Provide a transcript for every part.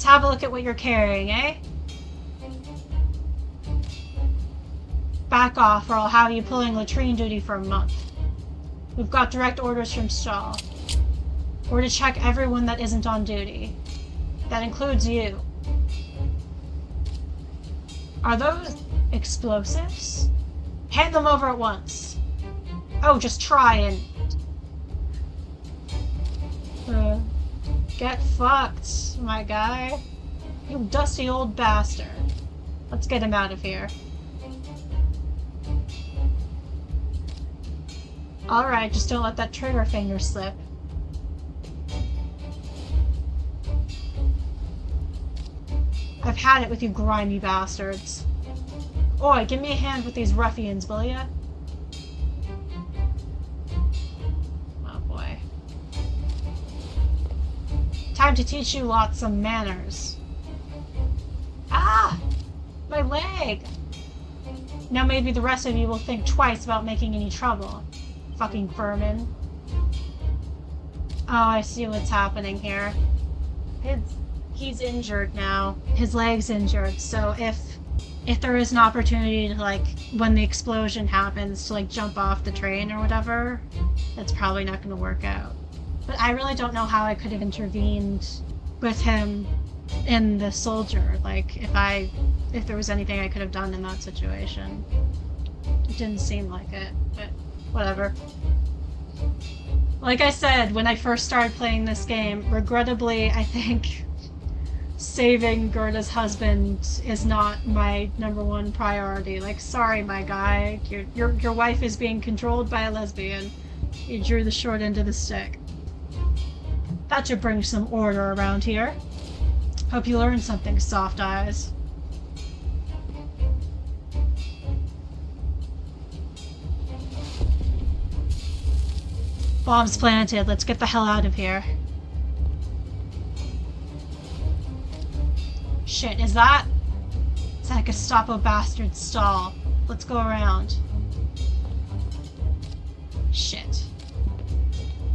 Let's have a look at what you're carrying, eh? Back off, or I'll have you pulling latrine duty for a month. We've got direct orders from Stahl. We're to check everyone that isn't on duty. That includes you. Are those explosives? Hand them over at once. Oh, just try and... get fucked, my guy. You dusty old bastard. Let's get him out of here. Alright, just don't let that trigger finger slip. I've had it with you grimy bastards. Oi, give me a hand with these ruffians, will ya? Oh boy. Time to teach you lots some manners. Ah! My leg! Now maybe the rest of you will think twice about making any trouble. Fucking vermin. Oh, I see what's happening here. He's injured now. His leg's injured, so if there is an opportunity to, like, when the explosion happens, to, like, jump off the train or whatever, that's probably not gonna work out. But I really don't know how I could have intervened with him in the soldier, like, if there was anything I could have done in that situation. It didn't seem like it, but whatever. Like I said, when I first started playing this game, regrettably, I think saving Gerda's husband is not my #1 priority. Like, sorry, my guy, your wife is being controlled by a lesbian. You drew the short end of the stick. That should bring some order around here. Hope you learned something, Soft Eyes. Bombs planted. Let's get the hell out of here. Shit, is that a Gestapo bastard stall? Let's go around. Shit.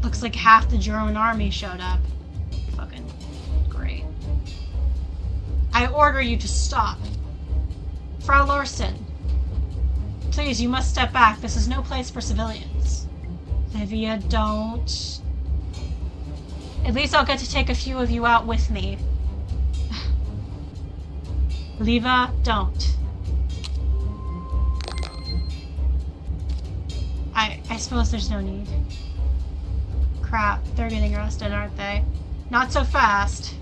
Looks like half the German army showed up. Fucking great. I order you to stop. Frau Lorsten. Please, you must step back. This is no place for civilians. Livia, don't. At least I'll get to take a few of you out with me. Liva, don't. I suppose there's no need. Crap, they're getting arrested, aren't they? Not so fast.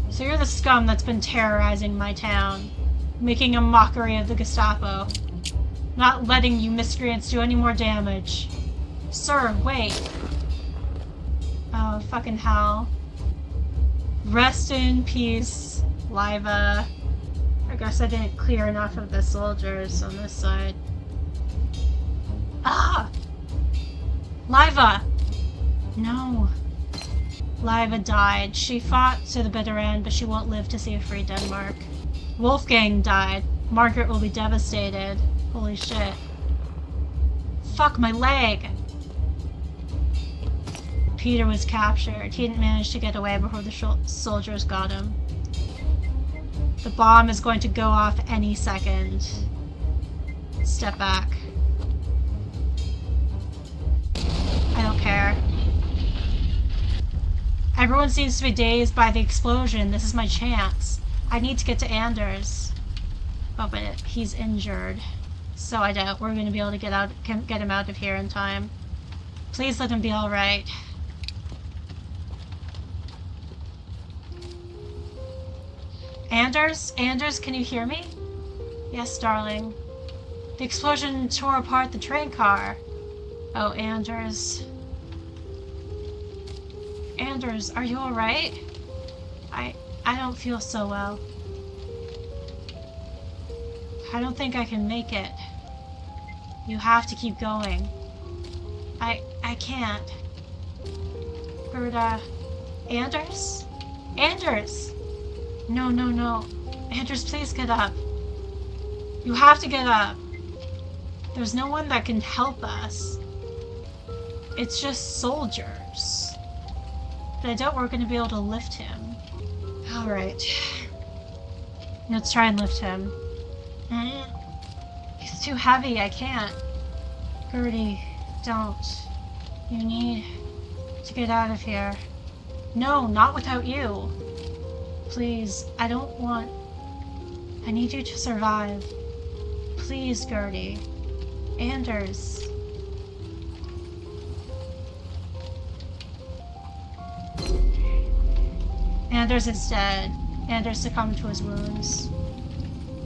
So you're the scum that's been terrorizing my town, making a mockery of the Gestapo, not letting you miscreants do any more damage. Sir, wait. Oh, fucking hell. Rest in peace, Liva. I guess I didn't clear enough of the soldiers on this side. Ah! Liva! No. Liva died. She fought to the bitter end, but she won't live to see a free Denmark. Wolfgang died. Margaret will be devastated. Holy shit. Fuck, my leg! Peter was captured. He didn't manage to get away before the soldiers got him. The bomb is going to go off any second. Step back. I don't care. Everyone seems to be dazed by the explosion. This is my chance. I need to get to Anders. Oh, but he's injured. So I doubt we're going to be able to get him out of here in time. Please let him be alright. Anders? Anders, can you hear me? Yes, darling. The explosion tore apart the train car. Oh, Anders. Anders, are you alright? I don't feel so well. I don't think I can make it. You have to keep going. I can't. Gerda. Anders? Anders! No, no, no. Anders, please get up. You have to get up. There's no one that can help us. It's just soldiers. But I doubt we're going to be able to lift him. Alright. Let's try and lift him. He's too heavy, I can't. Gertie, don't. You need to get out of here. No, not without you. Please, I don't want... I need you to survive. Please, Gertie. Anders. Anders is dead. Anders succumbed to his wounds.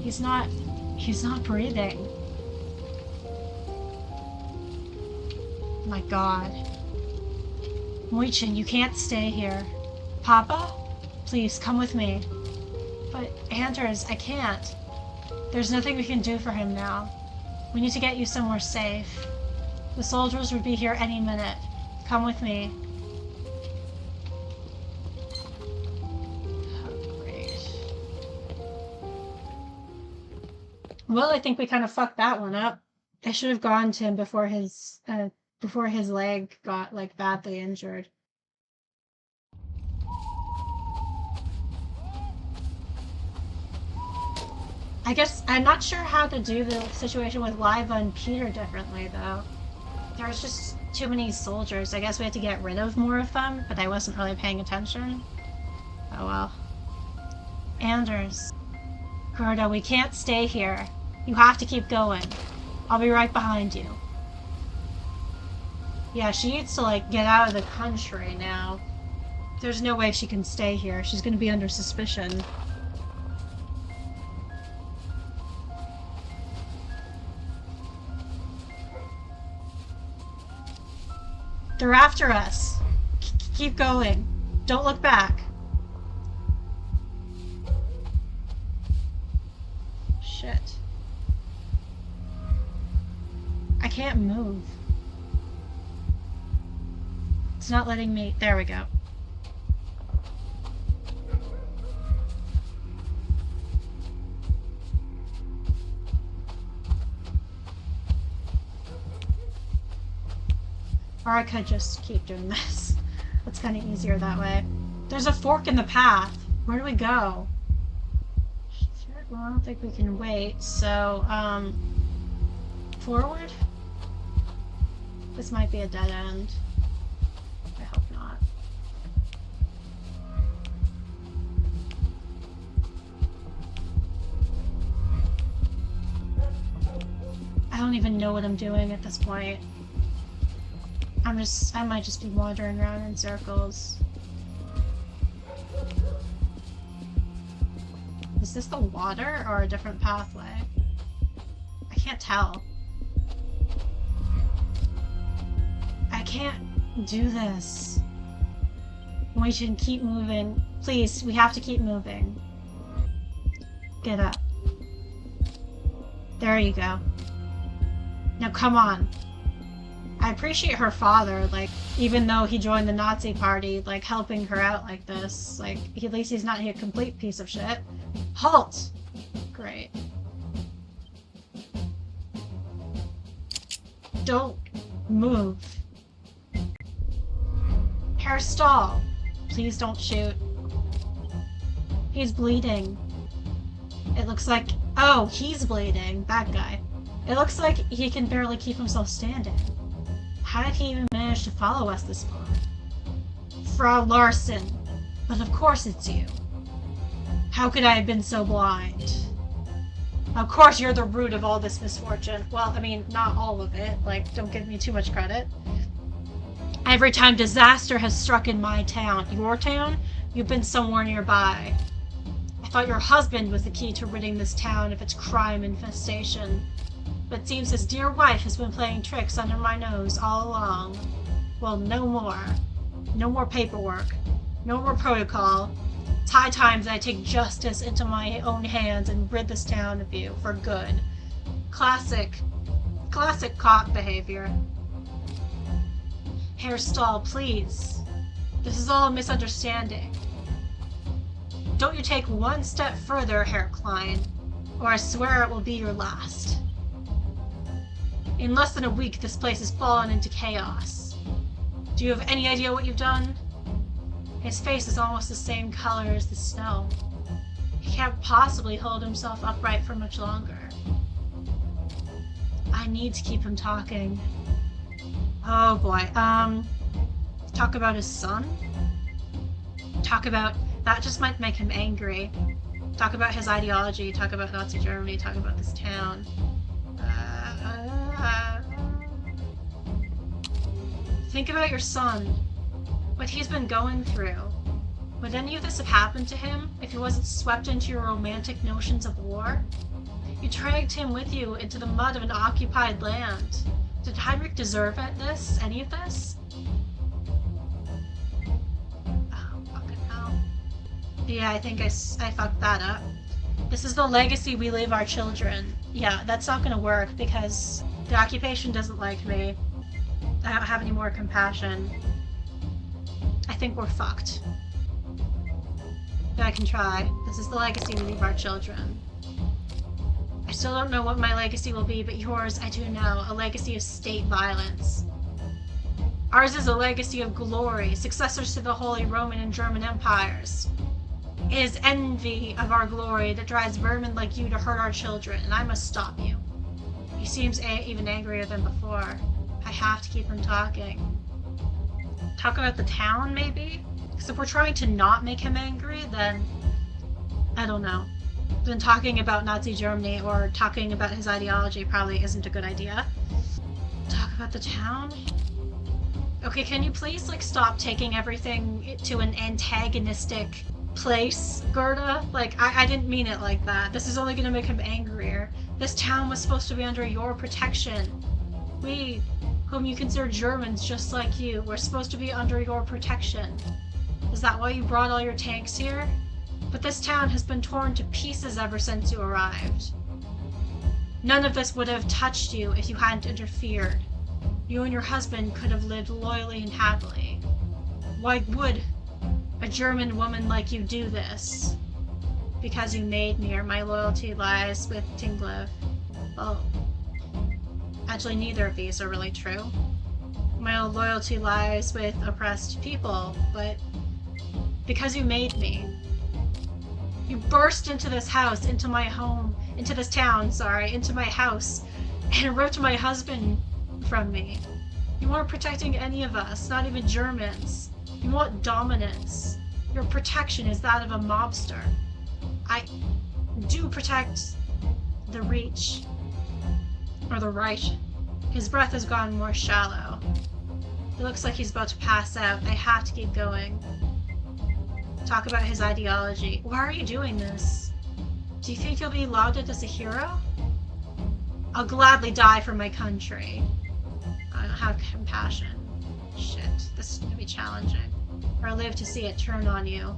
He's not breathing. My God. Muichin, you can't stay here. Papa? Please, come with me. But, Anders, I can't. There's nothing we can do for him now. We need to get you somewhere safe. The soldiers would be here any minute. Come with me. Oh, great. Well, I think we kind of fucked that one up. I should have gone to him before his leg got, like, badly injured. I guess I'm not sure how to do the situation with Liva and Peter differently, though. There's just too many soldiers. I guess we had to get rid of more of them, but I wasn't really paying attention. Oh well. Anders. Gerda, we can't stay here. You have to keep going. I'll be right behind you. Yeah, she needs to, like, get out of the country now. There's no way she can stay here. She's gonna be under suspicion. They're after us. Keep going. Don't look back. Shit. I can't move. It's not letting me... There we go. Or I could just keep doing this. That's kind of easier that way. There's a fork in the path. Where do we go? Well, I don't think we can wait, so, forward? This might be a dead end. I hope not. I don't even know what I'm doing at this point. I might just be wandering around in circles. Is this the water or a different pathway? I can't tell. I can't do this. We should keep moving. Please, we have to keep moving. Get up. There you go. Now come on. I appreciate her father, like, even though he joined the Nazi party, like, helping her out like this. Like, at least he's not a complete piece of shit. Halt! Great. Don't move. Herr Stahl, please don't shoot. He's bleeding. It looks like... Oh, he's bleeding. That guy. It looks like he can barely keep himself standing. How did he even manage to follow us this far? Frau Larson. But of course it's you. How could I have been so blind? Of course you're the root of all this misfortune. Well, I mean, not all of it. Like, don't give me too much credit. Every time disaster has struck in my town, your town, you've been somewhere nearby. I thought your husband was the key to ridding this town of its crime infestation. But it seems his dear wife has been playing tricks under my nose all along. Well, no more. No more paperwork. No more protocol. It's high time that I take justice into my own hands and rid this town of you for good. Classic cop behavior. Herr Stahl, please. This is all a misunderstanding. Don't you take one step further, Herr Klein, or I swear it will be your last. In less than a week, this place has fallen into chaos. Do you have any idea what you've done? His face is almost the same color as the snow. He can't possibly hold himself upright for much longer. I need to keep him talking. Oh boy. Talk about his son? Talk about... That just might make him angry. Talk about his ideology, talk about Nazi Germany, talk about this town. Think about your son. What he's been going through. Would any of this have happened to him if he wasn't swept into your romantic notions of war? You dragged him with you into the mud of an occupied land. Did Heinrich deserve any of this? Oh, fucking hell. Yeah, I think I fucked that up. This is the legacy we leave our children. Yeah, that's not gonna work because the occupation doesn't like me. I don't have any more compassion. I think we're fucked. But I can try. This is the legacy we leave our children. I still don't know what my legacy will be, but yours, I do know. A legacy of state violence. Ours is a legacy of glory, successors to the Holy Roman and German empires. It is envy of our glory that drives vermin like you to hurt our children, and I must stop you. He seems even angrier than before. I have to keep him talking. Talk about the town, maybe? Because if we're trying to not make him angry, then... I don't know. Then talking about Nazi Germany or talking about his ideology probably isn't a good idea. Talk about the town? Okay, can you please, like, stop taking everything to an antagonistic place, Gerda? Like, I didn't mean it like that. This is only gonna make him angrier. This town was supposed to be under your protection. We, whom you consider Germans just like you, were supposed to be under your protection. Is that why you brought all your tanks here? But this town has been torn to pieces ever since you arrived. None of this would have touched you if you hadn't interfered. You and your husband could have lived loyally and happily. Why would a German woman like you do this? Because you made me, or my loyalty lies with Tinglev. Well, actually neither of these are really true. My loyalty lies with oppressed people, but because you made me. You burst into this house, into my home, into this town, into my house, and ripped my husband from me. You weren't protecting any of us, not even Germans. You want dominance. Your protection is that of a mobster. I do protect the Reach. Or the right. His breath has gone more shallow. It looks like he's about to pass out. I have to keep going. Talk about his ideology. Why are you doing this? Do you think you'll be lauded as a hero? I'll gladly die for my country. I don't have compassion. Shit, this is gonna be challenging. Or live to see it turn on you.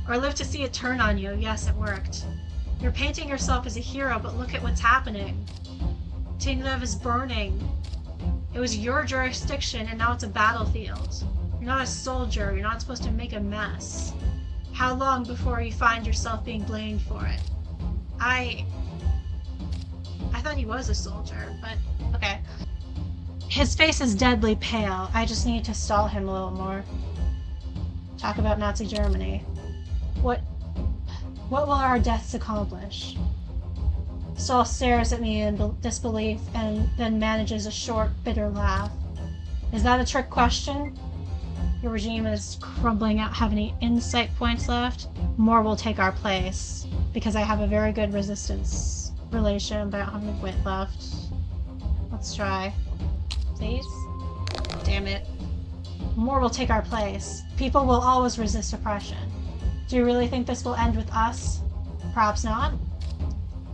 Or live to see it turn on you. Yes, it worked. You're painting yourself as a hero, but look at what's happening. Tinglev is burning. It was your jurisdiction, and now it's a battlefield. You're not a soldier. You're not supposed to make a mess. How long before you find yourself being blamed for it? I thought he was a soldier, but okay. His face is deadly pale. I just need to stall him a little more. Talk about Nazi Germany. What will our deaths accomplish? Saul stares at me in disbelief and then manages a short, bitter laugh. Is that a trick question? Your regime is crumbling out. Have any insight points left? More will take our place, because I have a very good resistance relation, but I don't have any wit left. Let's try. Please? Damn it. More will take our place. People will always resist oppression. Do you really think this will end with us? Perhaps not.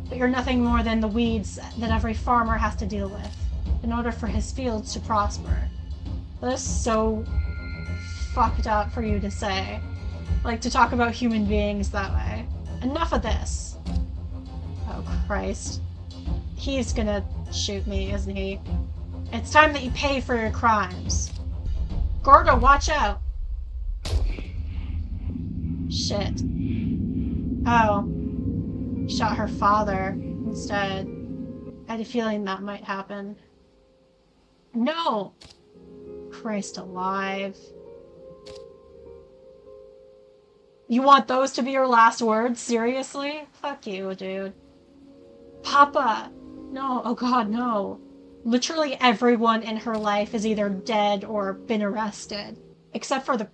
But you're nothing more than the weeds that every farmer has to deal with in order for his fields to prosper. That is so fucked up for you to say. Like, to talk about human beings that way. Enough of this. Oh, Christ. He's gonna shoot me, isn't he? It's time that you pay for your crimes. Gerda, watch out! Shit. Oh. Shot her father instead. I had a feeling that might happen. No! Christ alive. You want those to be your last words? Seriously? Fuck you, dude. Papa! No, oh god, no. Literally everyone in her life is either dead or been arrested. Except for the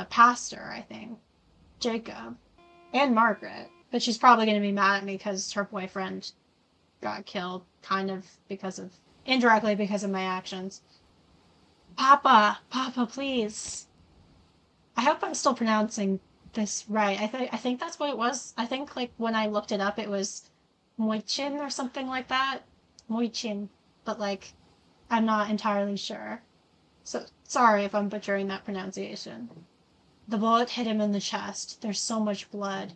pastor, I think. Jacob. And Margaret. But she's probably going to be mad at me because her boyfriend got killed, kind of because of, indirectly because of my actions. Papa! Papa, please. I hope I'm still pronouncing this right. I think that's what it was. I think like when I looked it up, it was Moichin or something like that. Moichin, but like I'm not entirely sure. So sorry if I'm butchering that pronunciation. The bullet hit him in the chest. There's so much blood.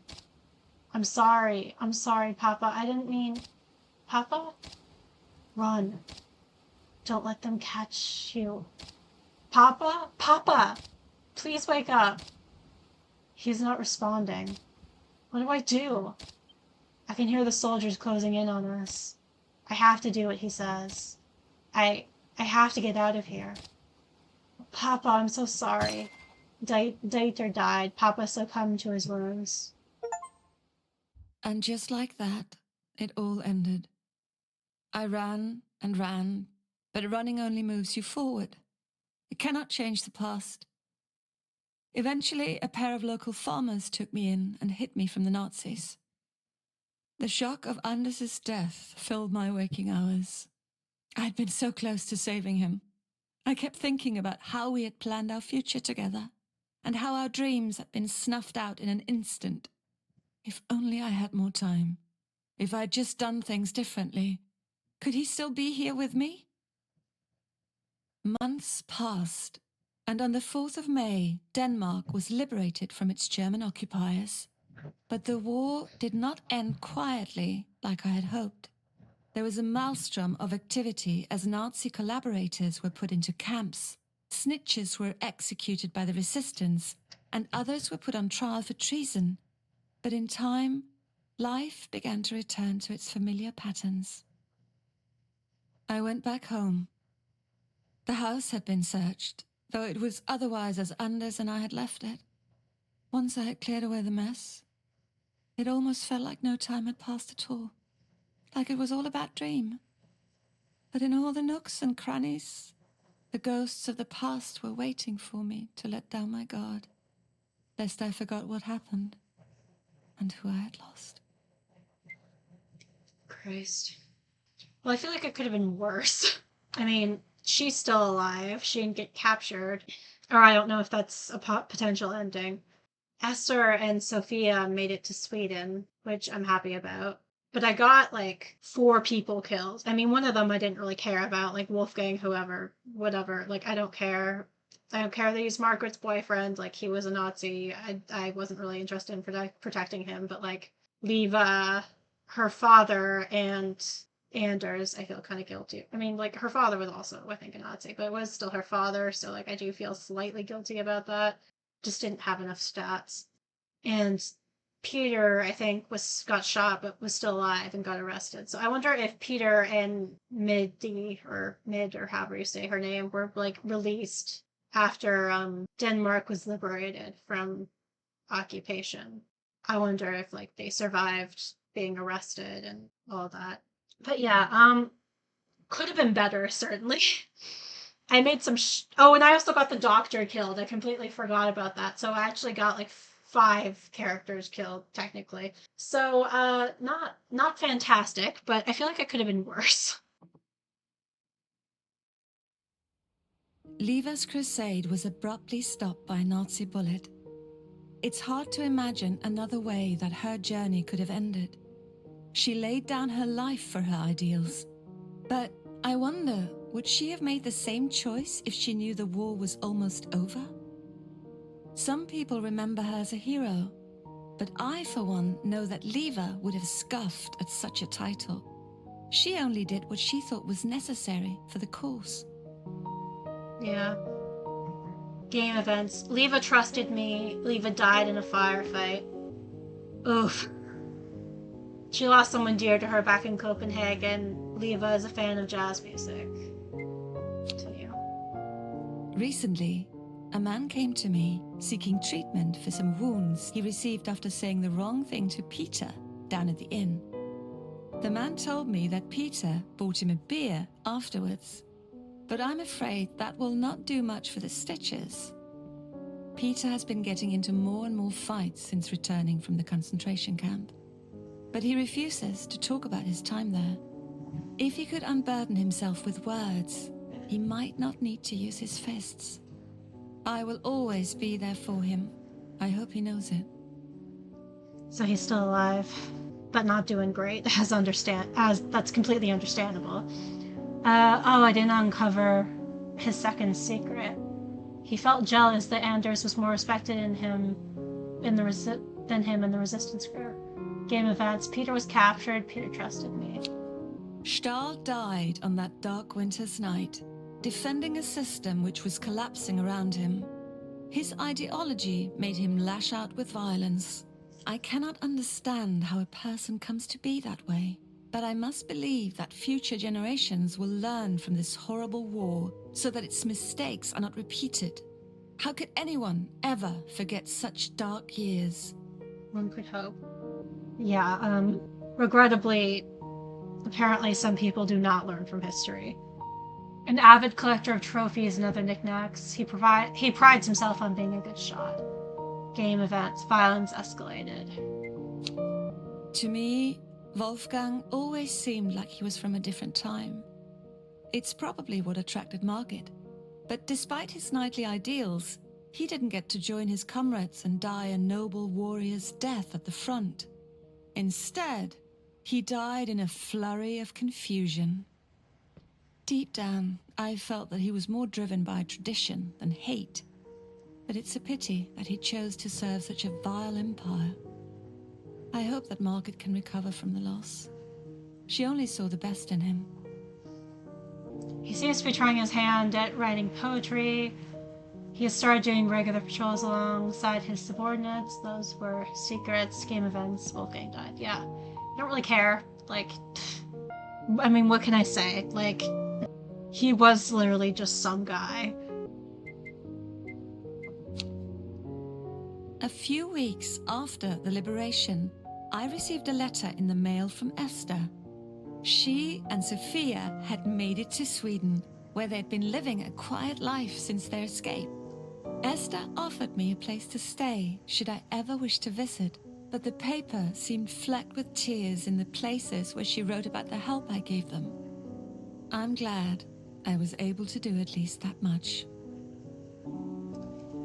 I'm sorry. I'm sorry, Papa. I didn't mean. Papa? Run. Don't let them catch you. Papa? Papa! Please wake up. He's not responding. What do I do? I can hear the soldiers closing in on us. I have to do what he says. I have to get out of here. Papa, I'm so sorry. Dieter died. Papa succumbed to his wounds. And just like that, it all ended. I ran and ran, but running only moves you forward. It cannot change the past. Eventually, a pair of local farmers took me in and hid me from the Nazis. The shock of Anders's death filled my waking hours. I had been so close to saving him. I kept thinking about how we had planned our future together, and how our dreams had been snuffed out in an instant. If only I had more time. If I had just done things differently. Could he still be here with me? Months passed, and on the 4th of May, Denmark was liberated from its German occupiers. But the war did not end quietly like I had hoped. There was a maelstrom of activity as Nazi collaborators were put into camps, snitches were executed by the resistance, and others were put on trial for treason. But in time, life began to return to its familiar patterns. I went back home. The house had been searched, though it was otherwise as Anders and I had left it. Once I had cleared away the mess, it almost felt like no time had passed at all, like it was all a bad dream. But in all the nooks and crannies, the ghosts of the past were waiting for me to let down my guard, lest I forgot what happened and who I had lost. Christ. Well, I feel like it could have been worse. I mean, she's still alive. She didn't get captured. Or I don't know if that's a potential ending. Esther and Sophia made it to Sweden, which I'm happy about. But I got like 4 people killed. I mean, one of them I didn't really care about, like Wolfgang, whoever, whatever. Like, I don't care. I don't care that he's Margaret's boyfriend. Like, he was a Nazi. I wasn't really interested in protecting him. But like, Leva, her father, and Anders, I feel kind of guilty. I mean, like, her father was also, I think, a Nazi, but it was still her father. So like, I do feel slightly guilty about that. Just didn't have enough stats. And Peter, I think, got shot but was still alive and got arrested. So I wonder if Peter and Mid or however you say her name were like released after Denmark was liberated from occupation. I wonder if like they survived being arrested and all that. But yeah, could have been better certainly. I made some. Oh, and I also got the doctor killed. I completely forgot about that. So I actually got like 5 characters killed technically. So not fantastic, but I feel like it could have been worse. Leva's crusade was abruptly stopped by a Nazi bullet. It's hard to imagine another way that her journey could have ended. She laid down her life for her ideals. But I wonder, would she have made the same choice if she knew the war was almost over? Some people remember her as a hero, but I, for one, know that Leva would have scoffed at such a title. She only did what she thought was necessary for the cause. Yeah. Game events. Leva trusted me. Leva died in a firefight. Oof. She lost someone dear to her back in Copenhagen. Leva is a fan of jazz music. Continue. Recently, a man came to me seeking treatment for some wounds he received after saying the wrong thing to Peter down at the inn. The man told me that Peter bought him a beer afterwards, but I'm afraid that will not do much for the stitches. Peter has been getting into more and more fights since returning from the concentration camp, but he refuses to talk about his time there. If he could unburden himself with words, he might not need to use his fists. I will always be there for him. I hope he knows it. So he's still alive, but not doing great, as that's completely understandable. I didn't uncover his second secret. He felt jealous that Anders was more respected than him in the resistance group. Game events. Peter was captured. Peter trusted me. Stahl died on that dark winter's night, defending a system which was collapsing around him. His ideology made him lash out with violence. I cannot understand how a person comes to be that way, but I must believe that future generations will learn from this horrible war so that its mistakes are not repeated. How could anyone ever forget such dark years? One could hope. Yeah, regrettably, apparently some people do not learn from history. An avid collector of trophies and other knickknacks, he prides himself on being a good shot. Game events, violence escalated. To me, Wolfgang always seemed like he was from a different time. It's probably what attracted Margit. But despite his knightly ideals, he didn't get to join his comrades and die a noble warrior's death at the front. Instead, he died in a flurry of confusion. Deep down, I felt that he was more driven by tradition than hate. But it's a pity that he chose to serve such a vile empire. I hope that Margit can recover from the loss. She only saw the best in him. He seems to be trying his hand at writing poetry. He has started doing regular patrols alongside his subordinates. Those were secrets, game events, Wolfgang died. Yeah, I don't really care. What can I say? He was literally just some guy. A few weeks after the liberation, I received a letter in the mail from Esther. She and Sophia had made it to Sweden, where they'd been living a quiet life since their escape. Esther offered me a place to stay should I ever wish to visit, but the paper seemed flecked with tears in the places where she wrote about the help I gave them. I'm glad I was able to do at least that much.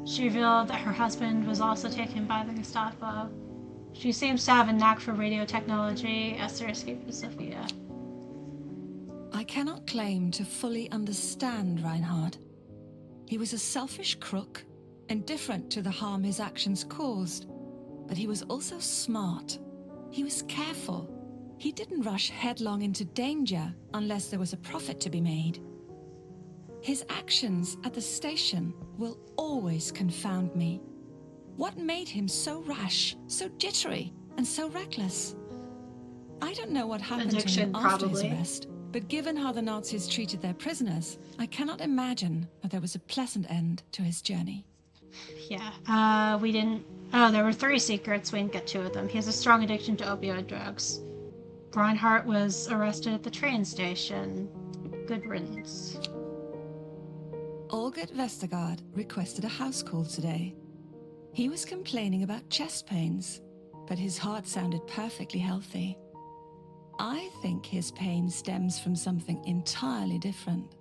She revealed that her husband was also taken by the Gestapo. She seems to have a knack for radio technology. Esther escaped with Sophia. I cannot claim to fully understand Reinhard. He was a selfish crook, indifferent to the harm his actions caused, but he was also smart. He was careful. He didn't rush headlong into danger unless there was a profit to be made. His actions at the station will always confound me. What made him so rash, so jittery, and so reckless? I don't know what happened to him after his arrest, but given how the Nazis treated their prisoners, I cannot imagine that there was a pleasant end to his journey. Yeah, we didn't... Oh, there were 3 secrets. We didn't get 2 of them. He has a strong addiction to opioid drugs. Reinhardt was arrested at the train station. Good riddance. Olgert Vestergaard requested a house call today. He was complaining about chest pains, but his heart sounded perfectly healthy. I think his pain stems from something entirely different.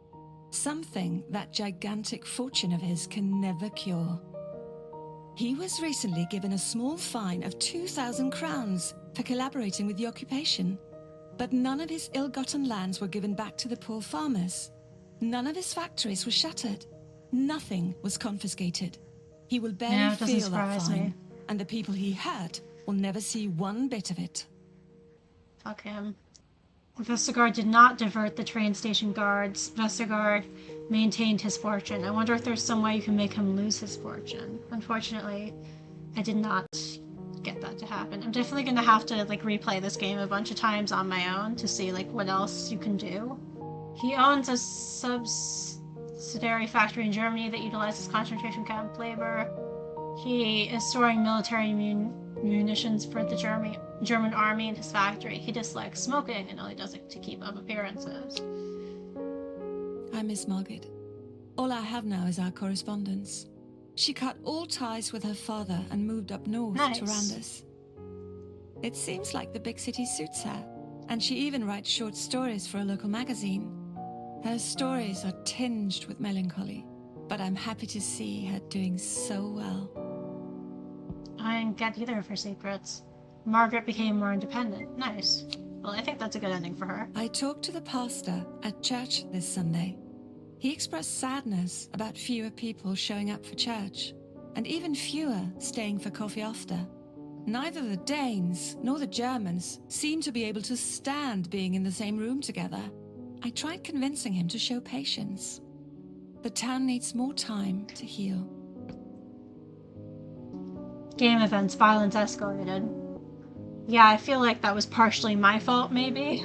Something that gigantic fortune of his can never cure. He was recently given a small fine of 2,000 crowns for collaborating with the occupation. But none of his ill-gotten lands were given back to the poor farmers. None of his factories were shuttered. Nothing was confiscated. He will barely feel that fine, and the people he hurt will never see one bit of it. Fuck him. Vestergaard did not divert the train station guards. Vestergaard maintained his fortune. I wonder if there's some way you can make him lose his fortune. Unfortunately, I did not get that to happen. I'm definitely gonna have to replay this game a bunch of times on my own to see what else you can do. He owns a It's a dairy factory in Germany that utilizes concentration camp labor. He is storing military munitions for the German army in his factory. He dislikes smoking and only does it to keep up appearances. I miss Margaret. All I have now is our correspondence. She cut all ties with her father and moved up north to Randers. It seems like the big city suits her, and she even writes short stories for a local magazine. Her stories are tinged with melancholy, but I'm happy to see her doing so well. I didn't get either of her secrets. Margaret became more independent. Nice. Well, I think that's a good ending for her. I talked to the pastor at church this Sunday. He expressed sadness about fewer people showing up for church, and even fewer staying for coffee after. Neither the Danes nor the Germans seem to be able to stand being in the same room together. I tried convincing him to show patience. The town needs more time to heal. Game events, violence escalated. Yeah, I feel like that was partially my fault, maybe.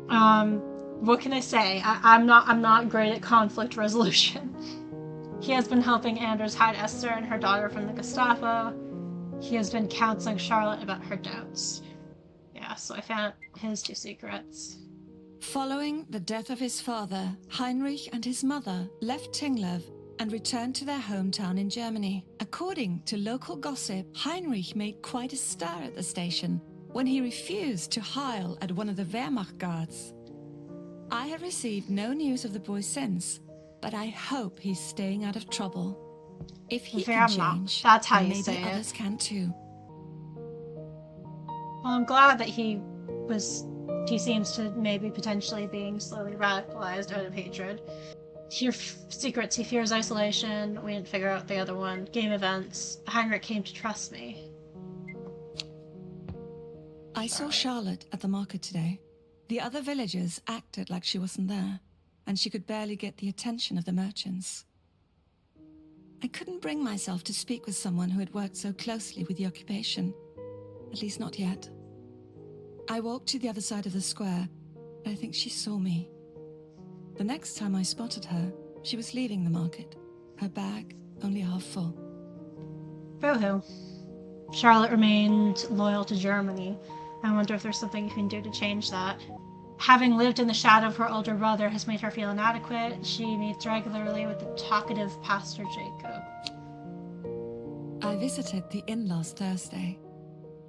What can I say? I'm not great at conflict resolution. He has been helping Anders hide Esther and her daughter from the Gestapo. He has been counseling Charlotte about her doubts. Yeah, so I found his 2 secrets. Following the death of his father, Heinrich and his mother left Tinglev and returned to their hometown in Germany. According to local gossip, Heinrich made quite a stir at the station when he refused to heil at one of the Wehrmacht guards. I have received no news of the boy since, but I hope he's staying out of trouble. If he can change, that's how then you maybe say others it. can too. Well, I'm glad that he seems to maybe potentially being slowly radicalized out of hatred. Secrets, he fears isolation. We didn't figure out the other one. Game events. Heinrich came to trust me. I saw Charlotte at the market today. The other villagers acted like she wasn't there, and she could barely get the attention of the merchants. I couldn't bring myself to speak with someone who had worked so closely with the occupation, at least not yet. I walked to the other side of the square, but I think she saw me. The next time I spotted her, she was leaving the market, her bag only half full. Boo-hoo. Charlotte remained loyal to Germany. I wonder if there's something you can do to change that. Having lived in the shadow of her older brother has made her feel inadequate. She meets regularly with the talkative Pastor Jacob. I visited the inn last Thursday.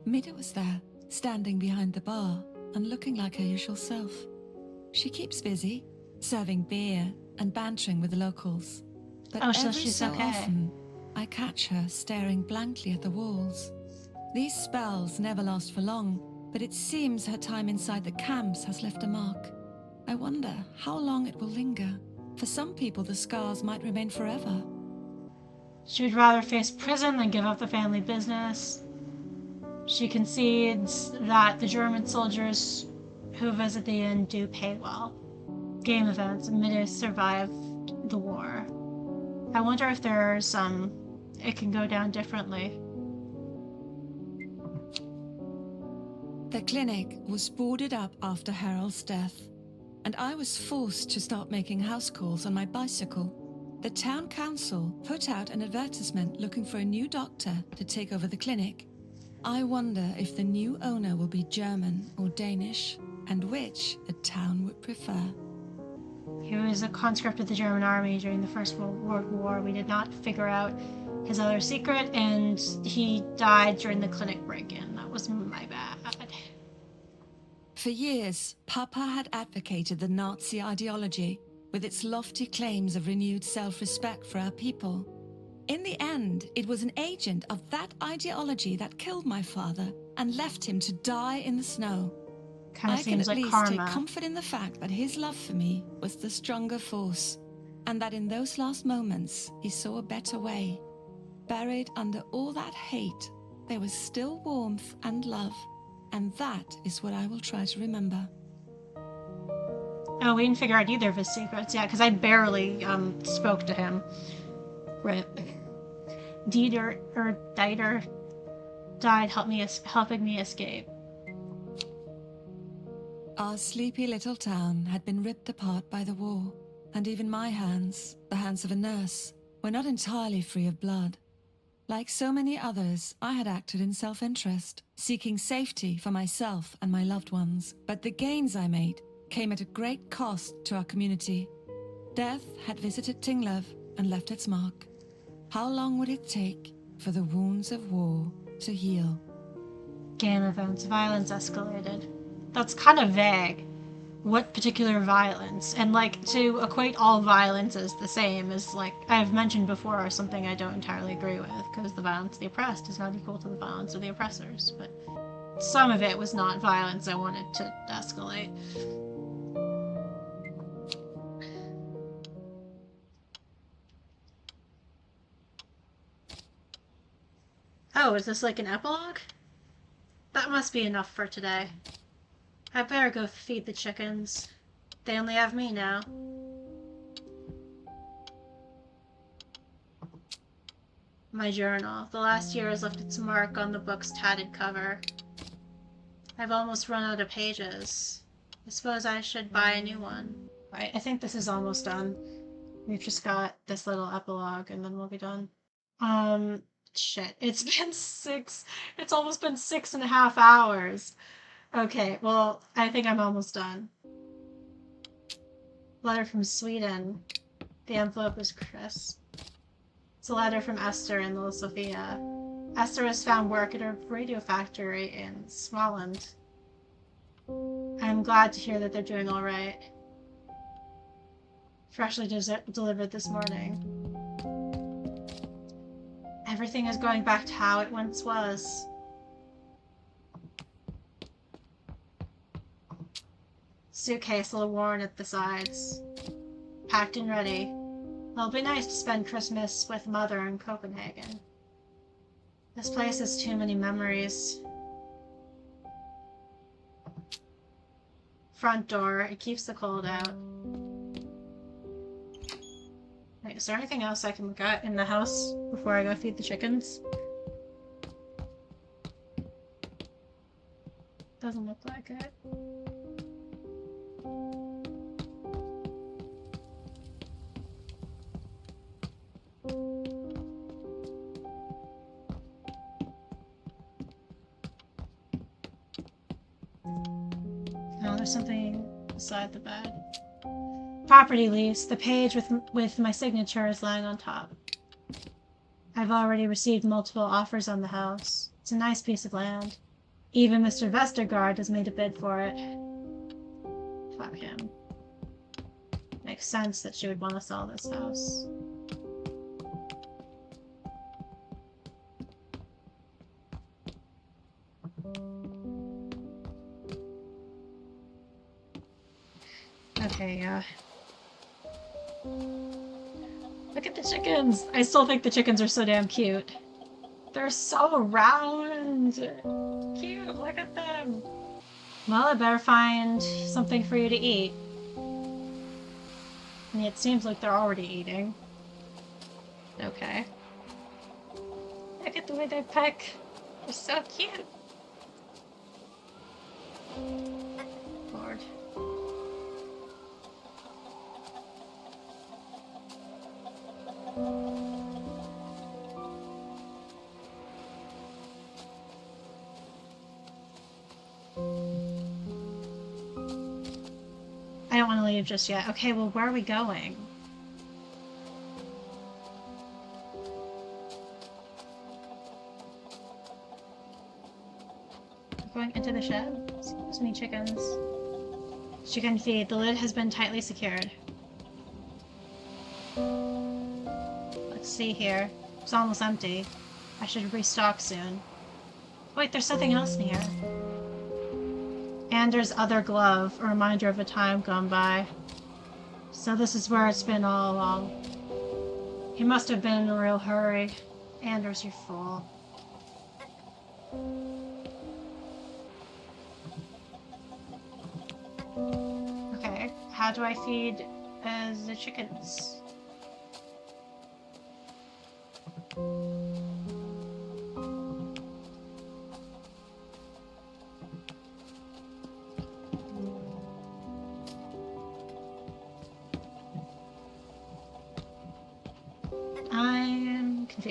Mida was there, standing behind the bar and looking like her usual self. She keeps busy, serving beer and bantering with the locals. But so every she's so okay. often, I catch her staring blankly at the walls. These spells never last for long, but it seems her time inside the camps has left a mark. I wonder how long it will linger. For some people, the scars might remain forever. She would rather face prison than give up the family business. She concedes that the German soldiers who visit the inn do pay well. Game events, Mida survived the war. I wonder if there's it can go down differently. The clinic was boarded up after Harold's death, and I was forced to start making house calls on my bicycle. The town council put out an advertisement looking for a new doctor to take over the clinic. I wonder if the new owner will be German or Danish, and which the town would prefer. He was a conscript of the German army during the First World War. We did not figure out his other secret, and he died during the clinic break-in. That was my bad. For years, Papa had advocated the Nazi ideology with its lofty claims of renewed self-respect for our people. In the end, it was an agent of that ideology that killed my father and left him to die in the snow. Kind of I can seems at like least karma. take comfort in the fact that his love for me was the stronger force, and that in those last moments he saw a better way. Buried under all that hate, there was still warmth and love, and that is what I will try to remember. Oh, we didn't figure out either of his secrets yet, because I barely spoke to him. Rip. Dieter died helping me escape. Our sleepy little town had been ripped apart by the war, and even my hands, the hands of a nurse, were not entirely free of blood. Like so many others, I had acted in self-interest, seeking safety for myself and my loved ones. But the gains I made came at a great cost to our community. Death had visited Tinglev and left its mark. How long would it take for the wounds of war to heal? Game events, violence escalated. That's kind of vague. What particular violence? And like to equate all violence as the same is like I've mentioned before something I don't entirely agree with, because the violence of the oppressed is not equal to the violence of the oppressors. But some of it was not violence I wanted to escalate. Oh, is this like an epilogue? That must be enough for today. I better go feed the chickens. They only have me now. My journal. The last year has left its mark on the book's tatted cover. I've almost run out of pages. I suppose I should buy a new one. Right, I think this is almost done. We've just got this little epilogue and then we'll be done. Shit. It's almost been 6.5 hours. Okay, well, I think I'm almost done. Letter from Sweden. The envelope is crisp. It's a letter from Esther and little Sophia. Esther has found work at a radio factory in Småland. I'm glad to hear that they're doing all right. Freshly delivered this morning. Everything is going back to how it once was. Suitcase a little worn at the sides. Packed and ready. It'll be nice to spend Christmas with Mother in Copenhagen. This place has too many memories. Front door. It keeps the cold out. Wait, is there anything else I can look at in the house before I go feed the chickens? Doesn't look like it. Oh, there's something beside the bed. Property lease. The page with my signature is lying on top. I've already received multiple offers on the house. It's a nice piece of land. Even Mr. Vestergaard has made a bid for it. Fuck him. Makes sense that she would want to sell this house. Okay, look at the chickens! I still think the chickens are so damn cute. They're so round! Cute, look at them! Well, I better find something for you to eat. I mean, it seems like they're already eating. Okay. Look at the way they peck. They're so cute. Lord. I don't want to leave just yet. Okay, well, where are we going? We're going into the shed? Excuse me, chickens. Chicken feed. The lid has been tightly secured. Let's see here. It's almost empty. I should restock soon. Wait, there's something else in here. Anders' other glove, a reminder of a time gone by. So this is where it's been all along. He must have been in a real hurry. Anders, you fool. Okay, how do I feed the chickens?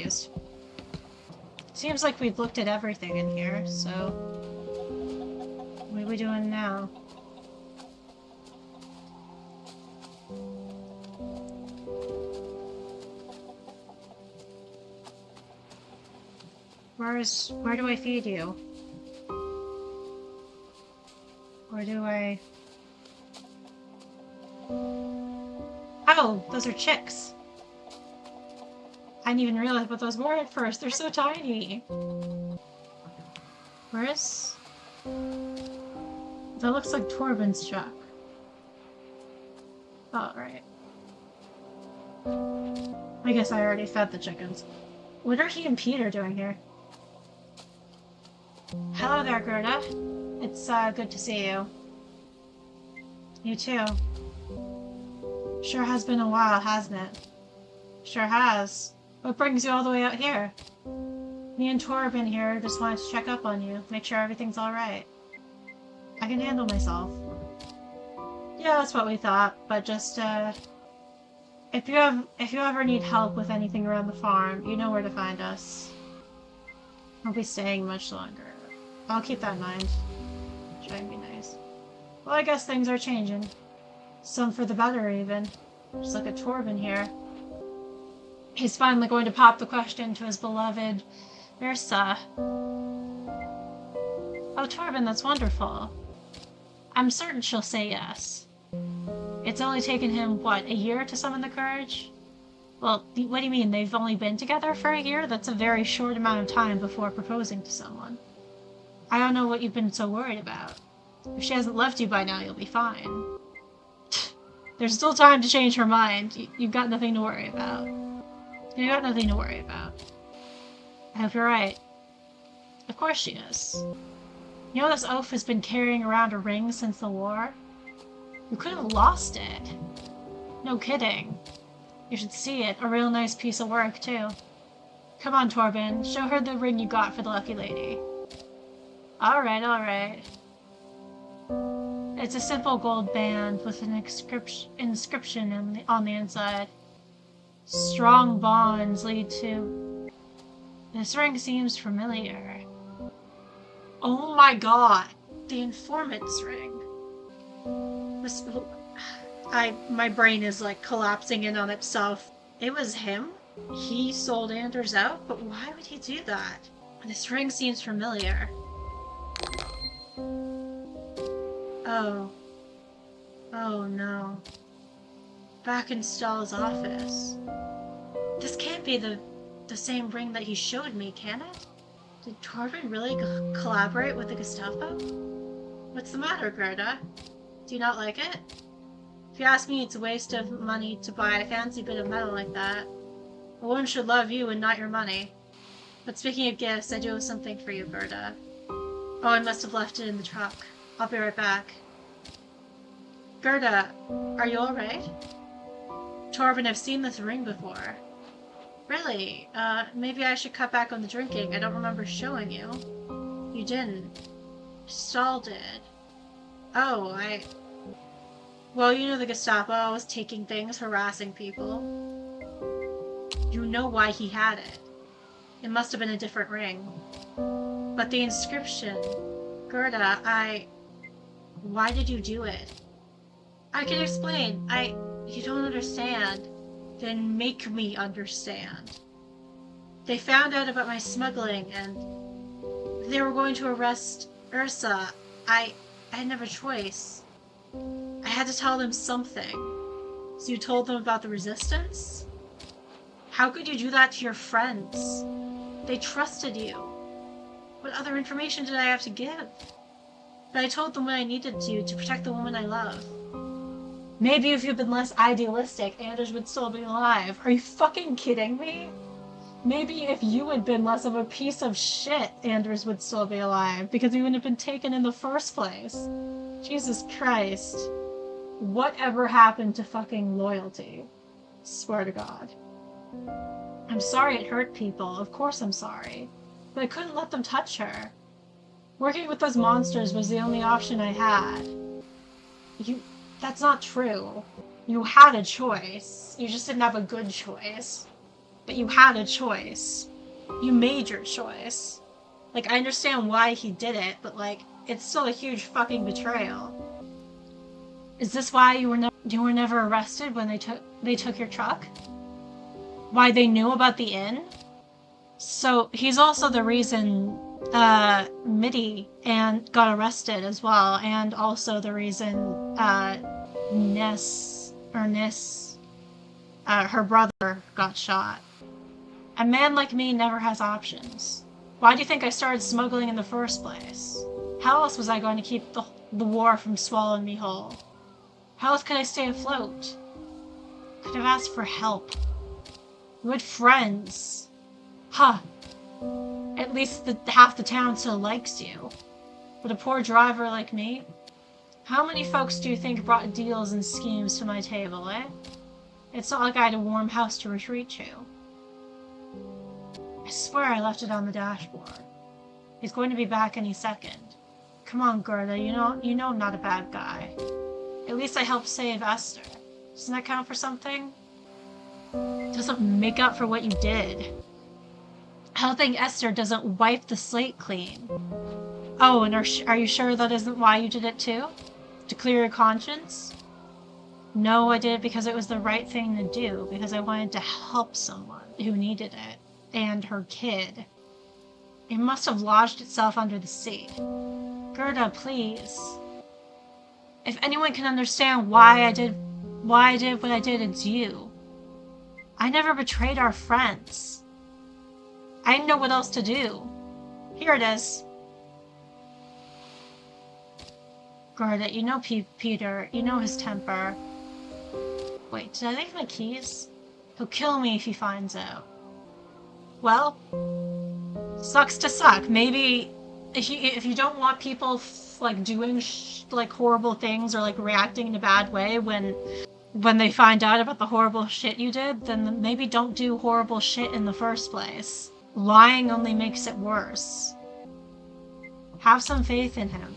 confused. Seems like we've looked at everything in here, so... What are we doing now? Where do I feed you? Or do I... Oh, those are chicks. I didn't even realize what those were at first. They're so tiny. Where's... That looks like Torben's truck. Oh, right. I guess I already fed the chickens. What are he and Peter doing here? Hello there, Gerda. It's good to see you. You too. Sure has been a while, hasn't it? Sure has. What brings you all the way out here? Me and Torben here just wanted to check up on you, make sure everything's alright. I can handle myself. Yeah, that's what we thought, but just, if you ever need help with anything around the farm, you know where to find us. Won't be staying much longer. I'll keep that in mind. Try and be nice. Well, I guess things are changing. Some for the better, even. Just look at Torben here. He's finally going to pop the question to his beloved Ursa. Oh, Torben, that's wonderful. I'm certain she'll say yes. It's only taken him, what, a year to summon the courage? Well, what do you mean, they've only been together for a year? That's a very short amount of time before proposing to someone. I don't know what you've been so worried about. If she hasn't left you by now, you'll be fine. There's still time to change her mind. You've got nothing to worry about. You've got nothing to worry about. I hope you're right. Of course she is. You know this oaf has been carrying around a ring since the war? You could have lost it. No kidding. You should see it. A real nice piece of work, too. Come on, Torben. Show her the ring you got for the lucky lady. Alright, alright. It's a simple gold band with an inscription on the inside. Strong bonds lead to... This ring seems familiar. Oh my god! The informant's ring. My brain is like collapsing in on itself. It was him? He sold Anders out? But why would he do that? This ring seems familiar. Oh. Oh no. Back in Stahl's office. This can't be the same ring that he showed me, can it? Did Torben really collaborate with the Gestapo? What's the matter, Gerda? Do you not like it? If you ask me, it's a waste of money to buy a fancy bit of metal like that. A woman should love you and not your money. But speaking of gifts, I do have something for you, Gerda. Oh, I must have left it in the truck. I'll be right back. Gerda, are you alright? Torben, I've seen this ring before. Really? Maybe I should cut back on the drinking. I don't remember showing you. You didn't. Stahl did. Oh, Well, you know the Gestapo was taking things, harassing people. You know why he had it. It must have been a different ring. But the inscription... Gerda, Why did you do it? I can explain. You don't understand. Then make me understand. They found out about my smuggling, and they were going to arrest Ursa. I had no choice. I had to tell them something. So you told them about the resistance? How could you do that to your friends? They trusted you. What other information did I have to give? But I told them what I needed to protect the woman I love. Maybe if you'd been less idealistic, Anders would still be alive. Are you fucking kidding me? Maybe if you had been less of a piece of shit, Anders would still be alive, because he wouldn't have been taken in the first place. Jesus Christ. Whatever happened to fucking loyalty? Swear to God. I'm sorry it hurt people. Of course I'm sorry. But I couldn't let them touch her. Working with those monsters was the only option I had. That's not true. You had a choice. You just didn't have a good choice. but you had a choice. You made your choice. Like, I understand why he did it, but like, it's still a huge fucking betrayal. Is this why you were never arrested when they took your truck? Why they knew about the inn? So he's also the reason Mitty and got arrested as well, and also the reason Nis, her brother, got shot. A man like me never has options. Why do you think I started smuggling in the first place? How else was I going to keep the war from swallowing me whole? How else could I stay afloat? Could have asked for help. You had friends. Huh. At least half the town still likes you. But a poor driver like me? How many folks do you think brought deals and schemes to my table, eh? It's not like I had a warm house to retreat to. I swear I left it on the dashboard. He's going to be back any second. Come on, Gerda, you know I'm not a bad guy. At least I helped save Esther. Doesn't that count for something? Doesn't make up for what you did. Helping Esther doesn't wipe the slate clean. Oh, and are you sure that isn't why you did it too? To clear your conscience? No, I did it because it was the right thing to do, because I wanted to help someone who needed it, and her kid. It must have lodged itself under the seat. Gerda, please. If anyone can understand why I did what I did, it's you. I never betrayed our friends. I didn't know what else to do. Here it is. Gerda, you know Peter, you know his temper. Wait, did I leave my keys? He'll kill me if he finds out. Well, sucks to suck. Maybe if you don't want people like doing like horrible things or like reacting in a bad way when they find out about the horrible shit you did, then maybe don't do horrible shit in the first place. Lying only makes it worse. Have some faith in him.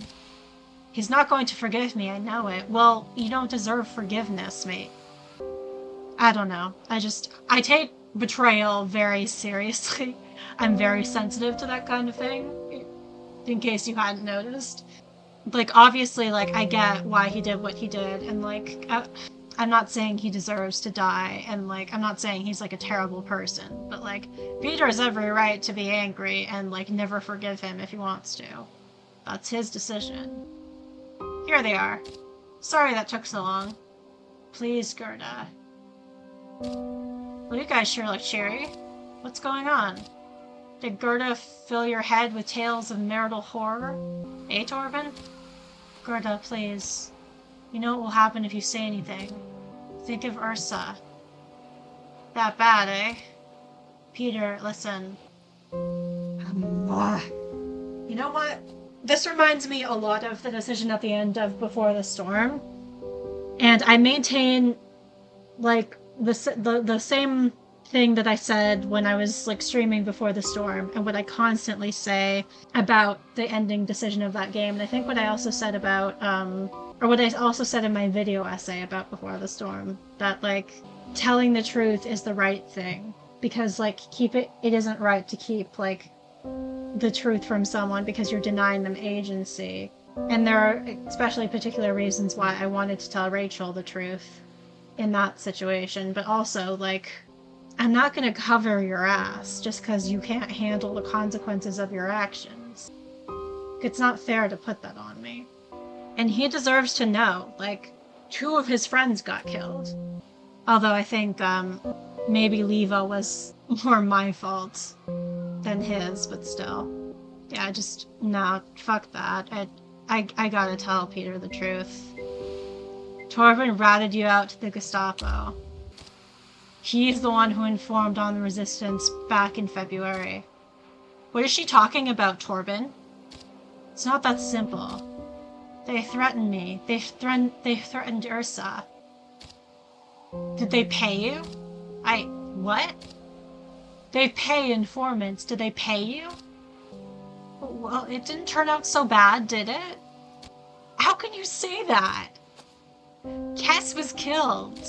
He's not going to forgive me, I know it. Well, you don't deserve forgiveness, mate. I don't know. I take betrayal very seriously. I'm very sensitive to that kind of thing, in case you hadn't noticed. Like, obviously, like, I get why he did what he did, and like, I'm not saying he deserves to die, and like, I'm not saying he's like a terrible person, but like, Peter has every right to be angry and like never forgive him if he wants to. That's his decision. Here they are. Sorry that took so long. Please, Gerda. Well, you guys sure look cheery. What's going on? Did Gerda fill your head with tales of marital horror? Eh, Torben? Gerda, please. You know what will happen if you say anything. Think of Ursa. That bad, eh? Peter, listen. You know what? This reminds me a lot of the decision at the end of Before the Storm. And I maintain, like, the same thing that I said when I was like streaming Before the Storm, and what I constantly say about the ending decision of that game. And I think what I also said about or what I also said in my video essay about Before the Storm, that like telling the truth is the right thing, because like it isn't right to keep like the truth from someone because you're denying them agency. And there are especially particular reasons why I wanted to tell Rachel the truth in that situation, but also like, I'm not going to cover your ass just because you can't handle the consequences of your actions. It's not fair to put that on me. And he deserves to know, like, 2 of his friends got killed. Although I think maybe Leva was more my fault than his, but still. Yeah, no, fuck that. I gotta tell Peter the truth. Torben ratted you out to the Gestapo. He's the one who informed on the resistance back in February. What is she talking about, Torben? It's not that simple. They threatened me. They threatened Ursa. Did they pay you? What? They pay informants. Did they pay you? Well, it didn't turn out so bad, did it? How can you say that? Kess was killed.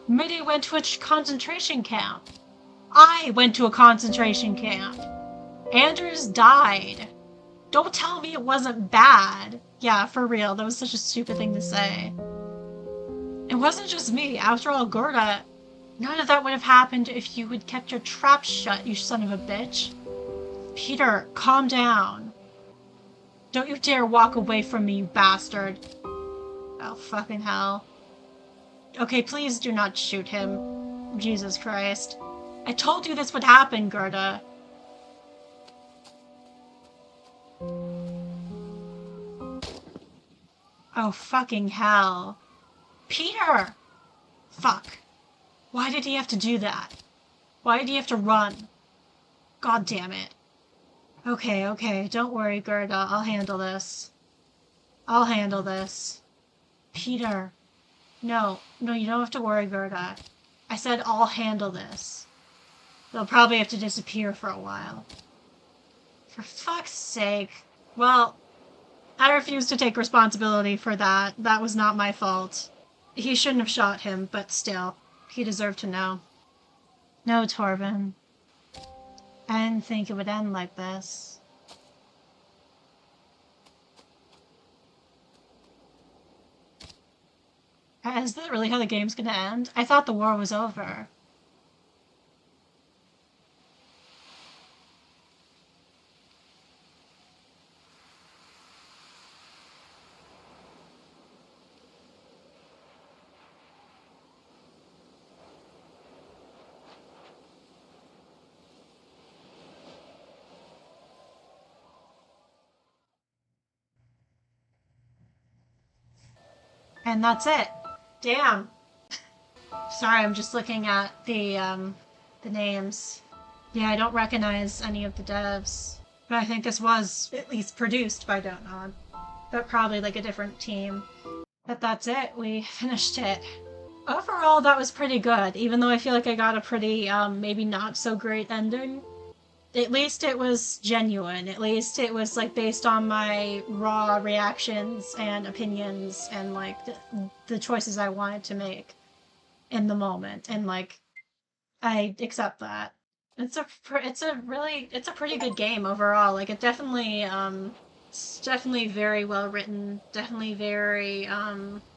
Mitty went to a concentration camp. I went to a concentration camp. Anders died. Don't tell me it wasn't bad. Yeah, for real, that was such a stupid thing to say. It wasn't just me. After all, Gerda, none of that would have happened if you had kept your trap shut, you son of a bitch. Peter, calm down. Don't you dare walk away from me, you bastard. Oh, fucking hell. Okay, please do not shoot him. Jesus Christ. I told you this would happen, Gerda. Oh, fucking hell. Peter! Fuck. Why did he have to do that? Why did he have to run? God damn it. Okay, okay, don't worry, Gerda. I'll handle this. I'll handle this. Peter. No, you don't have to worry, Gerda. I said I'll handle this. They'll probably have to disappear for a while. For fuck's sake. Well, I refuse to take responsibility for that. That was not my fault. He shouldn't have shot him, but still, he deserved to know. No, Torben. I didn't think it would end like this. Is that really how the game's gonna end? I thought the war was over. And that's it. Damn. Sorry, I'm just looking at the names. Yeah, I don't recognize any of the devs. But I think this was at least produced by Don't Nod. But probably like a different team. But that's it. We finished it. Overall, that was pretty good, even though I feel like I got a pretty, maybe not so great ending. At least it was genuine. At least it was, like, based on my raw reactions and opinions and, like, the choices I wanted to make in the moment. And, like, I accept that. It's a pretty good game overall. Like, it's definitely very well written. Definitely very,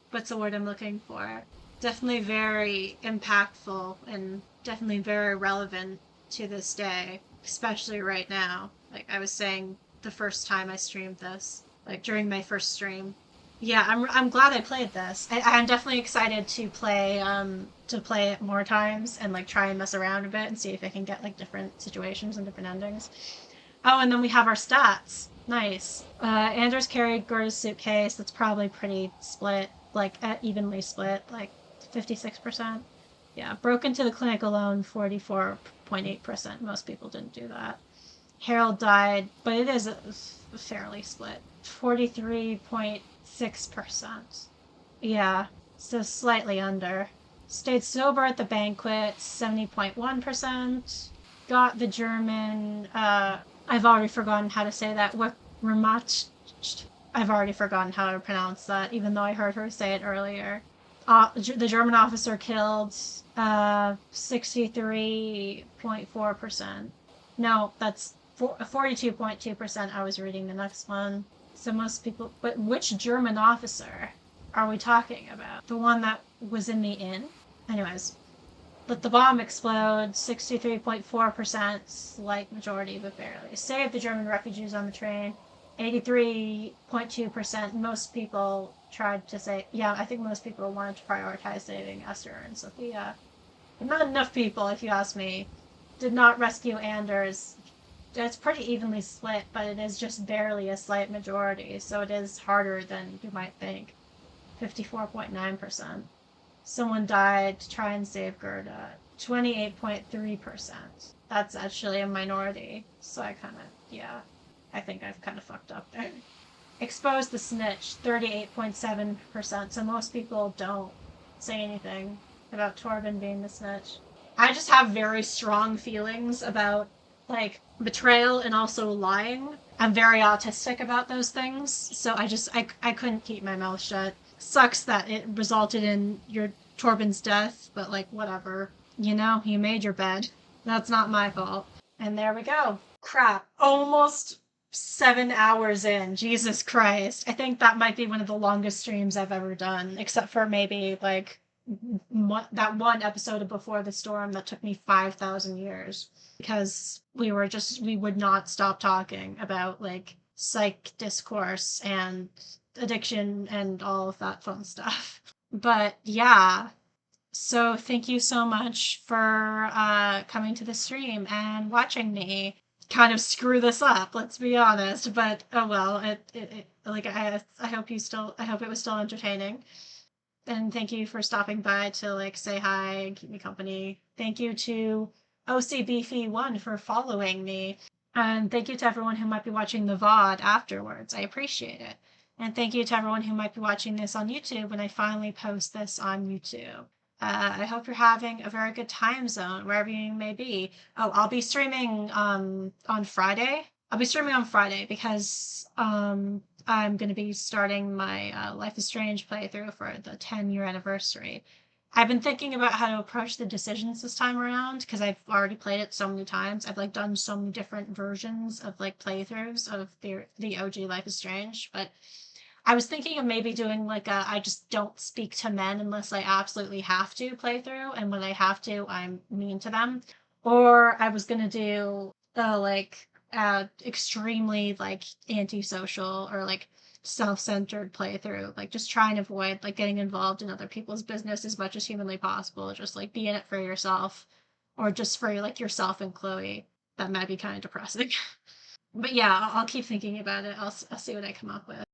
what's the word I'm looking for? Definitely very impactful and definitely very relevant to this day, especially right now. Like I was saying the first time I streamed this, like during my first stream. Yeah, I'm glad I played this. I'm definitely excited to play it more times and like try and mess around a bit and see if I can get like different situations and different endings. Oh, and then we have our stats. Nice. Anders carried Gerda's suitcase. That's probably pretty split, like evenly split, like 56%. Yeah, broke into the clinic alone, 44.8%. Most people didn't do that. Harold died, but it is fairly split. 43.6%. Yeah, so slightly under. Stayed sober at the banquet, 70.1%. Got the German, I've already forgotten how to say that. Ramat. I've already forgotten how to pronounce that, even though I heard her say it earlier. The German officer killed 63.4%. No, that's 42.2%. I was reading the next one. So most people. But which German officer are we talking about? The one that was in the inn? Anyways. Let the bomb explode, 63.4%, slight majority, but barely. Saved the German refugees on the train, 83.2%. Most people tried to say, yeah, I think most people wanted to prioritize saving Esther and Sophia. But not enough people, if you ask me, did not rescue Anders. It's pretty evenly split, but it is just barely a slight majority, so it is harder than you might think. 54.9%. Someone died to try and save Gerda. 28.3%. That's actually a minority. So I think I've kind of fucked up there. Exposed the snitch. 38.7%. So most people don't say anything about Torben being the snitch. I just have very strong feelings about, like, betrayal and also lying. I'm very autistic about those things. So I couldn't keep my mouth shut. Sucks that it resulted in your Torben's death, but like whatever. You know, you made your bed. That's not my fault. And there we go. Crap. Almost 7 hours in. Jesus Christ. I think that might be one of the longest streams I've ever done, except for maybe like that one episode of Before the Storm that took me 5,000 years because we would not stop talking about like psych discourse and addiction and all of that fun stuff. But yeah, so thank you so much for coming to the stream and watching me kind of screw this up. Let's be honest, but oh well. It like I hope you still I hope it was still entertaining. And thank you for stopping by to like say hi and keep me company. Thank you to OCBFE1 for following me. And thank you to everyone who might be watching the VOD afterwards. I appreciate it. And thank you to everyone who might be watching this on YouTube when I finally post this on YouTube. I hope you're having a very good time zone wherever you may be. Oh, I'll be streaming on Friday. I'll be streaming on Friday because I'm going to be starting my Life is Strange playthrough for the 10-year anniversary. I've been thinking about how to approach the decisions this time around because I've already played it so many times. I've like done so many different versions of like playthroughs of the OG Life is Strange, but I was thinking of maybe doing like a I just don't speak to men unless I absolutely have to playthrough, and when I have to, I'm mean to them. Or I was gonna do like extremely like antisocial or like self-centered playthrough, like just try and avoid like getting involved in other people's business as much as humanly possible. Just like be in it for yourself, or just for like yourself and Chloe. That might be kind of depressing. But yeah, I'll keep thinking about it. I'll see what I come up with.